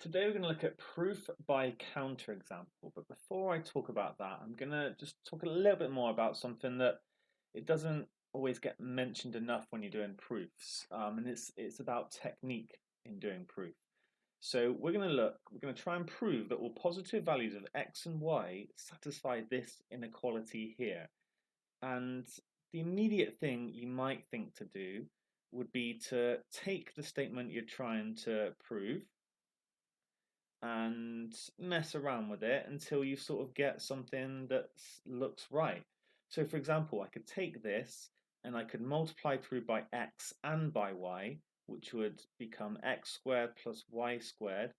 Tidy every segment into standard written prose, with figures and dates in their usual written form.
Today we're going to look at proof by counterexample, but before I talk about that, I'm going to just talk a little bit more about something that it doesn't always get mentioned enough when you're doing proofs, and it's about technique in doing proof. So we're going to try and prove that all positive values of x and y satisfy this inequality here. And the immediate thing you might think to do would be to take the statement you're trying to prove and mess around with it until you sort of get something that looks right. So for example, I could take this and I could multiply through by x and by y, which would become x squared plus y squared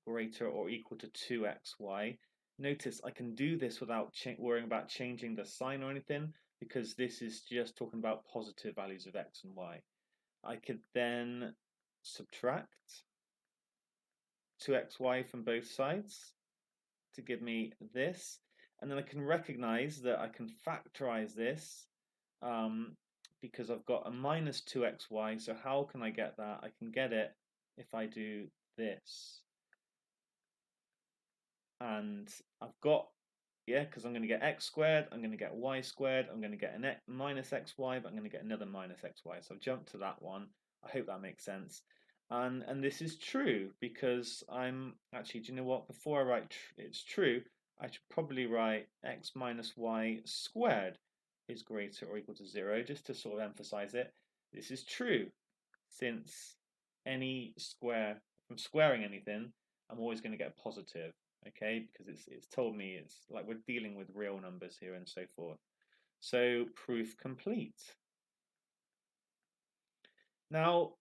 greater or equal to 2xy. Notice I can do this without worrying about changing the sign or anything, because this is just talking about positive values of x and y. I could then subtract 2xy from both sides to give me this, and then I can recognize that I can factorize this because I've got a minus 2xy. So how can I get that? I can get it if I do this, and I've got, yeah, because I'm going to get x squared, I'm going to get y squared, I'm going to get a minus xy, but I'm going to get another minus xy. So I've jumped to that one. I hope that makes sense. And this is true because I'm actually, do you know what? Before I write it's true, I should probably write x minus y squared is greater or equal to 0, just to sort of emphasize it. This is true since from squaring anything, I'm always going to get a positive, okay? Because it's told me it's like we're dealing with real numbers here and so forth. So proof complete. Now,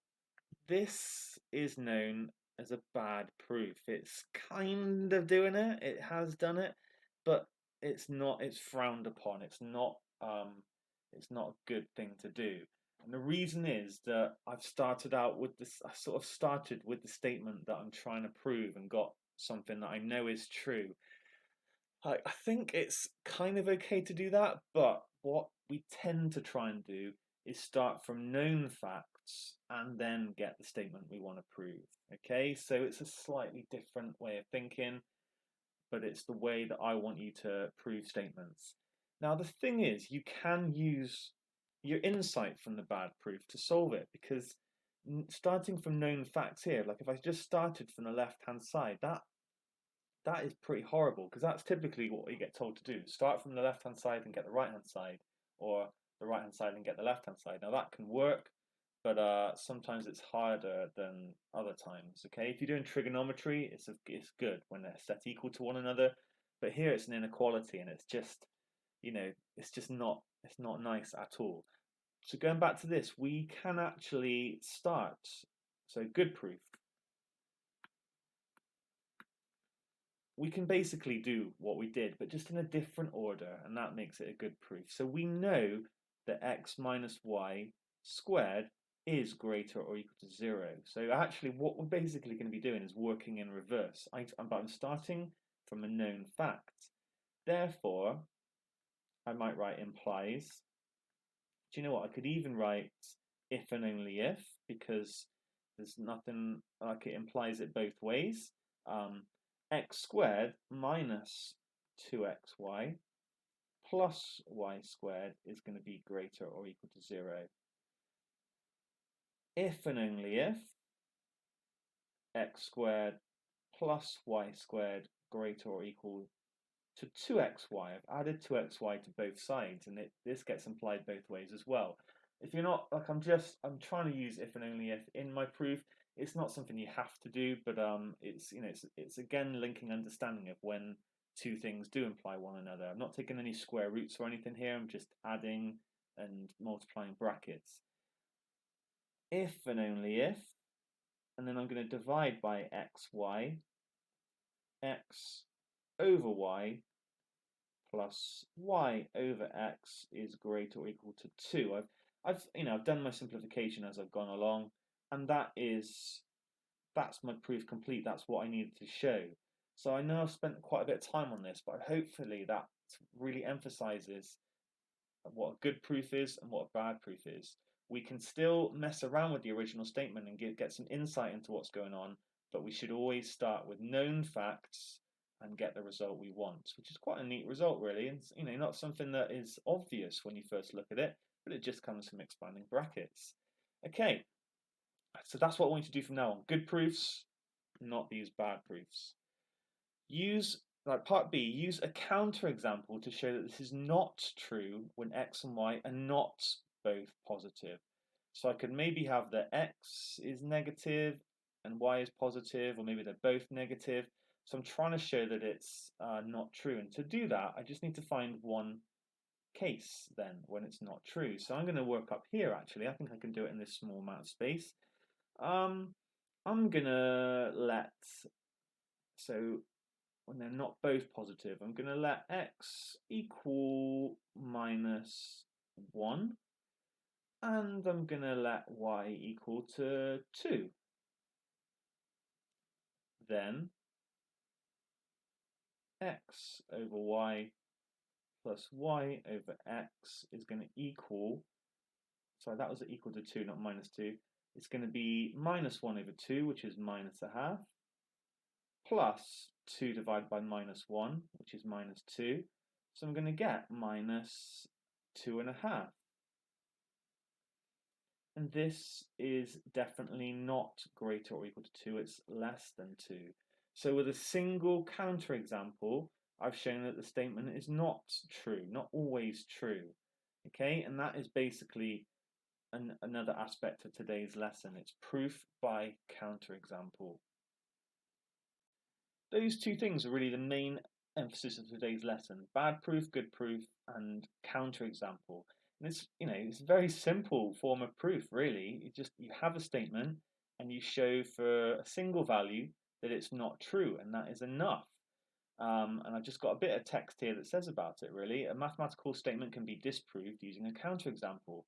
this is known as a bad proof. It's kind of doing it. It has done it, but it's not. It's frowned upon. It's not. It's not a good thing to do. And the reason is that I've started out with this. I sort of started with the statement that I'm trying to prove and got something that I know is true. I think it's kind of okay to do that, but what we tend to try and do is start from known facts and then get the statement we want to prove. Okay, so it's a slightly different way of thinking, but it's the way that I want you to prove statements. Now, the thing is, you can use your insight from the bad proof to solve it, because starting from known facts here, like if I just started from the left hand side, that is pretty horrible, because that's typically what you get told to do. Start from the left hand side and get the right hand side, or the right hand side and get the left hand side. Now that can work, but sometimes it's harder than other times. Okay, if you're doing trigonometry, it's good when they're set equal to one another, but here it's an inequality, and it's just, it's not nice at all. So going back to this, we can actually start. So good proof. We can basically do what we did, but just in a different order, and that makes it a good proof. So we know that x minus y squared is greater or equal to 0. So actually what we're basically going to be doing is working in reverse. I'm starting from a known fact. Therefore, I might write implies. Do you know what? I could even write if and only if, because there's nothing like it implies it both ways. X squared minus 2xy plus y squared is going to be greater or equal to 0. If and only if x squared plus y squared greater or equal to 2xy. I've added 2xy to both sides, and this gets implied both ways as well. If you're not, like, I'm trying to use if and only if in my proof. It's not something you have to do, but it's again linking understanding of when two things do imply one another. I'm not taking any square roots or anything here. I'm just adding and multiplying brackets. If and only if, and then I'm going to divide by xy, x over y plus y over x is greater or equal to 2. I've done my simplification as I've gone along, and that's my proof complete. That's what I needed to show. So I know I've spent quite a bit of time on this, but hopefully that really emphasizes what a good proof is and what a bad proof is. We can still mess around with the original statement and get some insight into what's going on, but we should always start with known facts and get the result we want, which is quite a neat result, really. And not something that is obvious when you first look at it, but it just comes from expanding brackets. Okay, so that's what I want you to do from now on. Good proofs, not these bad proofs. Use, like part B, use a counterexample to show that this is not true when x and y are not both positive. So I could maybe have that x is negative and y is positive, or maybe they're both negative. So I'm trying to show that it's not true. And to do that, I just need to find one case then when it's not true. So I'm going to work up here actually. I think I can do it in this small amount of space. I'm going to so when they're not both positive, I'm going to let x equal minus 1, and I'm going to let y equal to 2. Then x over y plus y over x is going to equal, sorry, that was equal to 2, not minus 2. It's going to be minus 1 over 2, which is minus a half, plus 2 divided by minus 1, which is minus 2. So I'm going to get minus 2.5. And this is definitely not greater or equal to 2, it's less than 2. So with a single counterexample, I've shown that the statement is not true, not always true. Okay, and that is basically another aspect of today's lesson. It's proof by counterexample. Those two things are really the main emphasis of today's lesson: bad proof, good proof, and counterexample. And it's a very simple form of proof, really. You have a statement and you show for a single value that it's not true, and that is enough. And I've just got a bit of text here that says about it, really. A mathematical statement can be disproved using a counterexample.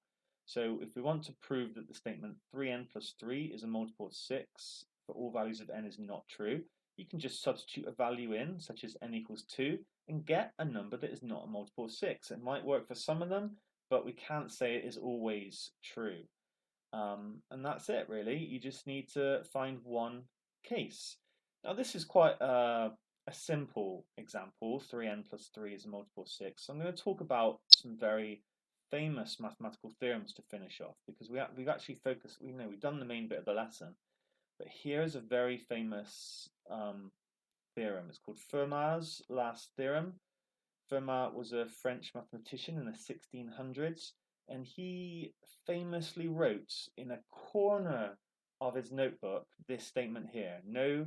So if we want to prove that the statement 3n plus 3 is a multiple of 6 for all values of n is not true, you can just substitute a value in, such as n equals 2, and get a number that is not a multiple of 6. It might work for some of them, but we can't say it is always true. And that's it, really. You just need to find one case. Now, this is quite a simple example. 3n plus 3 is a multiple of 6. So I'm going to talk about some very famous mathematical theorems to finish off, because we've actually focused, we've done the main bit of the lesson, but here's a very famous theorem. It's called Fermat's last theorem. Fermat was a French mathematician in the 1600s, and he famously wrote in a corner of his notebook this statement here: no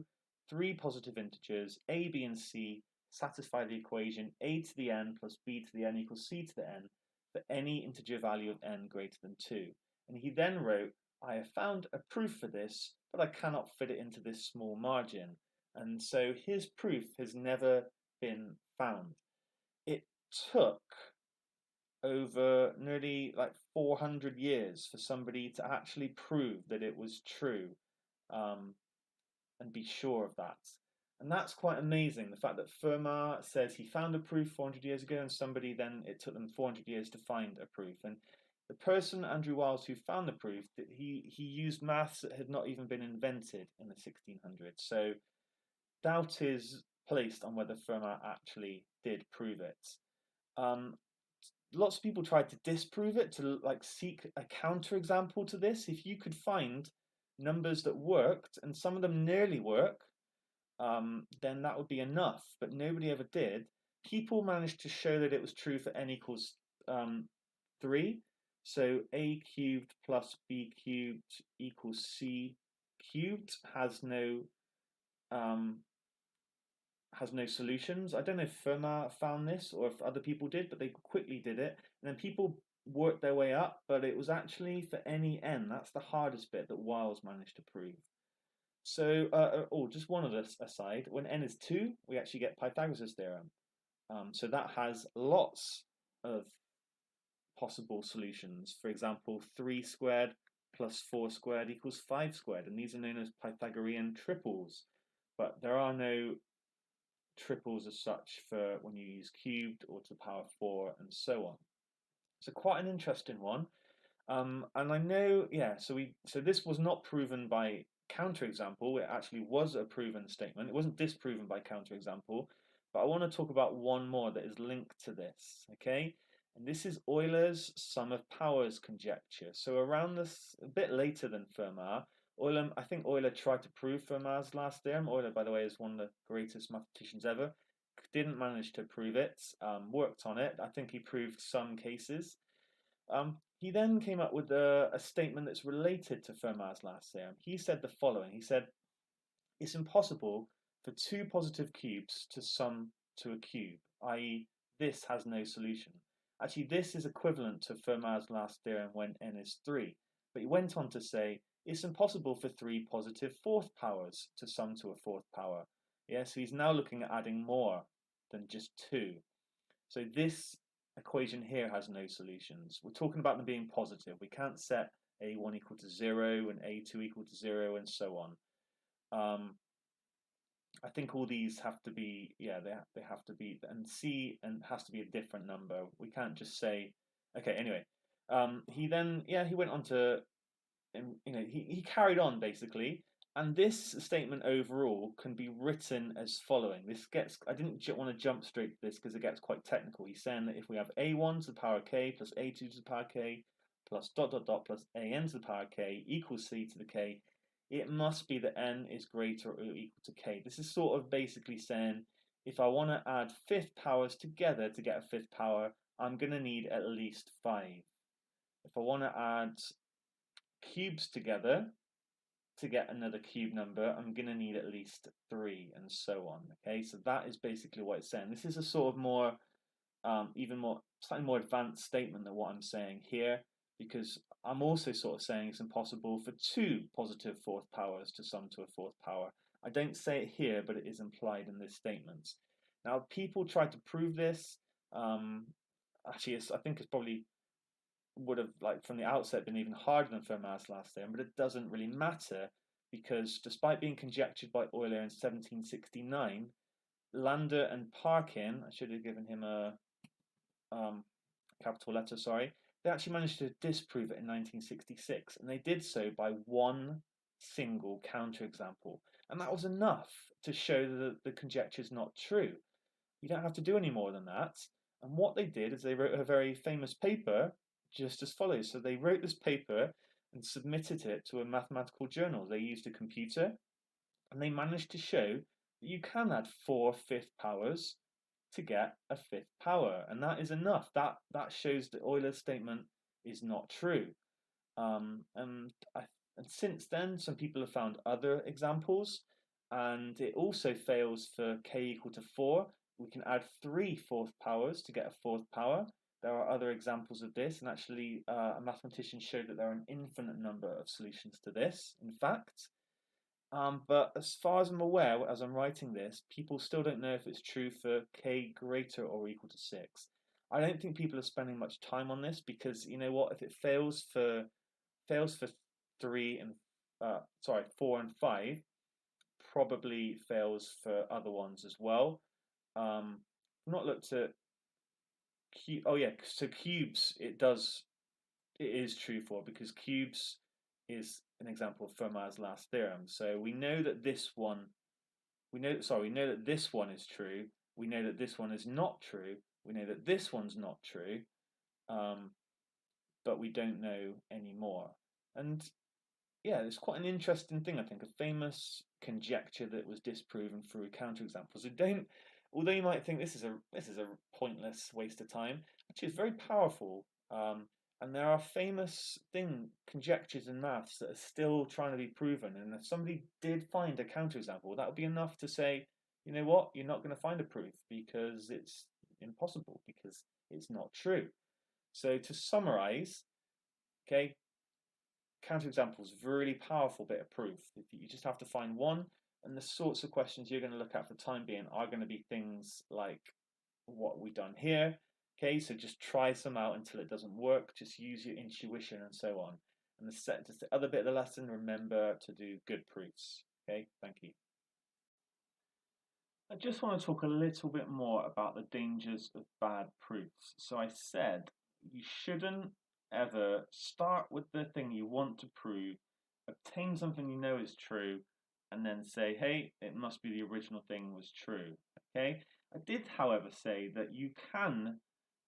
three positive integers a, b, and c satisfy the equation a to the n plus b to the n equals c to the n for any integer value of n greater than 2. And he then wrote, I have found a proof for this, but I cannot fit it into this small margin. And so his proof has never been found. It took over nearly like 400 years for somebody to actually prove that it was true, and be sure of that. And that's quite amazing, the fact that Fermat says he found a proof 400 years ago, and somebody then, it took them 400 years to find a proof. And the person, Andrew Wiles, who found the proof, that he used maths that had not even been invented in the 1600s. So doubt is placed on whether Fermat actually did prove it. Lots of people tried to disprove it, to seek a counterexample to this. If you could find numbers that worked, and some of them nearly work, then that would be enough. But nobody ever did. People managed to show that it was true for n equals 3. So a cubed plus b cubed equals c cubed has no solutions. I don't know if Fermat found this or if other people did, but they quickly did it. And then people worked their way up, but it was actually for any n. That's the hardest bit that Wiles managed to prove. So, just one other aside, when n is 2, we actually get Pythagoras' theorem. So that has lots of possible solutions. For example, 3 squared plus 4 squared equals 5 squared, and these are known as Pythagorean triples. But there are no triples as such for when you use cubed or to the power 4 and so on. So quite an interesting one. And I know, so this was not proven by counterexample, it actually was a proven statement. It wasn't disproven by counterexample, but I want to talk about one more that is linked to this, okay? And this is Euler's sum of powers conjecture. So around this, a bit later than Fermat, I think Euler tried to prove Fermat's last theorem. Euler, by the way, is one of the greatest mathematicians ever. Didn't manage to prove it, worked on it. I think he proved some cases. He then came up with a statement that's related to Fermat's last theorem. He said the following. He said, it's impossible for two positive cubes to sum to a cube, i.e. this has no solution. Actually, this is equivalent to Fermat's last theorem when n is 3. But he went on to say, it's impossible for three positive fourth powers to sum to a fourth power. Yeah, so he's now looking at adding more than just 2. So this equation here has no solutions. We're talking about them being positive. We can't set a1 equal to 0 and a2 equal to 0 and so on. I think all these have to be, yeah, they have to be, and C and has to be a different number. We can't just say, okay, anyway. He then, yeah, he went on to, he carried on basically. And this statement overall can be written as following. I didn't want to jump straight to this because it gets quite technical. He's saying that if we have a1 to the power k plus a2 to the power k plus dot dot dot plus an to the power k equals c to the k, it must be that n is greater or equal to k. This is sort of basically saying if I want to add fifth powers together to get a fifth power, I'm going to need at least 5. If I want to add cubes together to get another cube number, I'm going to need at least 3 and so on. Okay, so that is basically what it's saying. This is a sort of more, slightly more advanced statement than what I'm saying here, because I'm also sort of saying it's impossible for two positive fourth powers to sum to a fourth power. I don't say it here, but it is implied in this statement. Now, people tried to prove this. Actually, I think it's probably would have, like, from the outset been even harder than Fermat's last theorem, but it doesn't really matter because despite being conjectured by Euler in 1769, Landor and Parkin, I should have given him a capital letter, sorry, they actually managed to disprove it in 1966, and they did so by one single counterexample, and that was enough to show that the conjecture is not true. You don't have to do any more than that. And what they did is they wrote a very famous paper just as follows. So they wrote this paper and submitted it to a mathematical journal. They used a computer and they managed to show that you can add 4 fifth powers to get a fifth power. And that is enough. That shows that Euler's statement is not true. And since then, some people have found other examples, and it also fails for k equal to 4. We can add 3 fourth powers to get a fourth power. There are other examples of this, and actually a mathematician showed that there are an infinite number of solutions to this, in fact. But as far as I'm aware, as I'm writing this, people still don't know if it's true for k greater or equal to 6. I don't think people are spending much time on this because, you know what, if it fails for 4 and 5, probably fails for other ones as well. I've not looked at so cubes it is true for, because cubes is an example of Fermat's last theorem. So we know that this one we know that this one is true. We know that this one is not true. We know that this one's not true. But we don't know any more. And yeah, it's quite an interesting thing, I think, a famous conjecture that was disproven through counterexamples. Although you might think this is a pointless waste of time, actually it's very powerful. And there are famous conjectures in maths that are still trying to be proven. And if somebody did find a counterexample, that would be enough to say, you know what, you're not going to find a proof because it's impossible, because it's not true. So to summarize, okay, counterexample is a really powerful bit of proof. You just have to find one, and the sorts of questions you're going to look at for the time being are going to be things like what we've done here. Okay, so just try some out until it doesn't work. Just use your intuition and so on. And just the other bit of the lesson, remember to do good proofs. Okay, thank you. I just want to talk a little bit more about the dangers of bad proofs. So I said you shouldn't ever start with the thing you want to prove obtain something you know is true, and then say, hey, it must be the original thing was true. Okay. I did, however, say that you can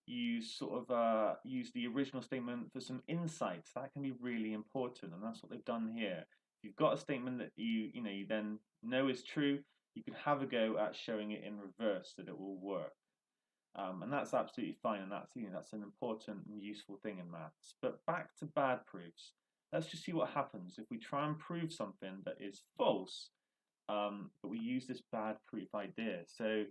use the original statement for some insights. That can be really important, and that's what they've done here. If you've got a statement that you then know is true, you can have a go at showing it in reverse so that it will work. And that's absolutely fine, and that's an important and useful thing in maths. But back to bad proofs. Let's just see what happens if we try and prove something that is false, but we use this bad proof idea. So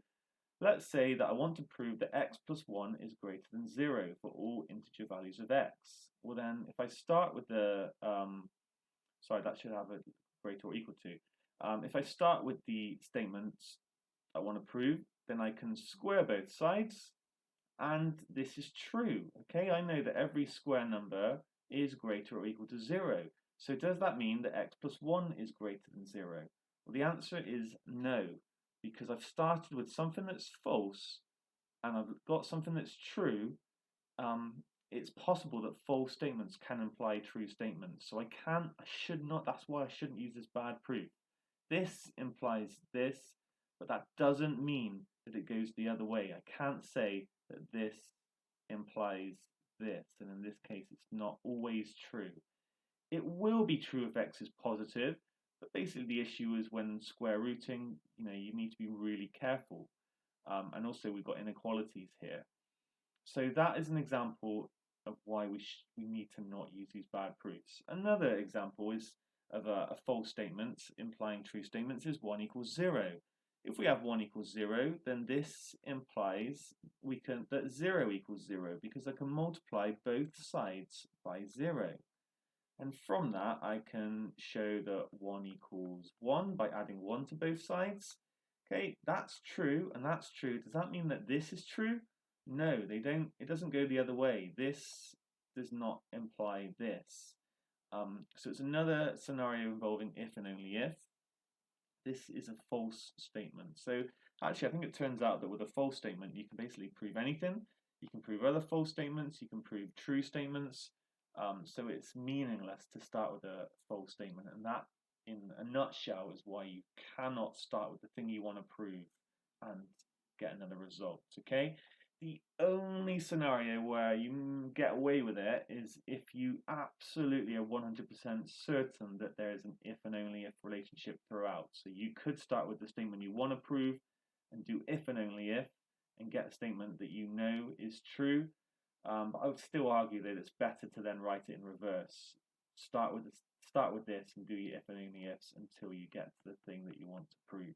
let's say that I want to prove that x plus 1 is greater than 0 for all integer values of x. Well then, if I start with sorry, that should have a greater or equal to. If I start with the statements I want to prove, then I can square both sides, and this is true. Okay, I know that every square number is greater or equal to 0. So does that mean that x plus 1 is greater than 0? Well, the answer is no, because I've started with something that's false and I've got something that's true. It's possible that false statements can imply true statements. So I should not, that's why I shouldn't use this bad proof. This implies this, but that doesn't mean that it goes the other way. I can't say that this implies this, and in this case it's not always true. It will be true if x is positive, but basically the issue is when square rooting, you need to be really careful. And also we've got inequalities here. So that is an example of why we need to not use these bad proofs. Another example is of a false statement implying true statements is 1 equals 0. If we have 1 equals 0, then this implies that 0 equals 0 because I can multiply both sides by 0. And from that, I can show that 1 equals 1 by adding 1 to both sides. Okay, that's true, and that's true. Does that mean that this is true? No, they don't. It doesn't go the other way. This does not imply this. So it's another scenario involving if and only if. This is a false statement. So actually, I think it turns out that with a false statement, you can basically prove anything. You can prove other false statements. You can prove true statements. So it's meaningless to start with a false statement, and that, in a nutshell, is why you cannot start with the thing you want to prove and get another result. Okay. The only scenario where you get away with it is if you absolutely are 100% certain that there is an if and only if relationship throughout. So you could start with the statement you want to prove and do if and only if and get a statement that you know is true. But I would still argue that it's better to then write it in reverse. Start with this and do your if and only ifs until you get to the thing that you want to prove.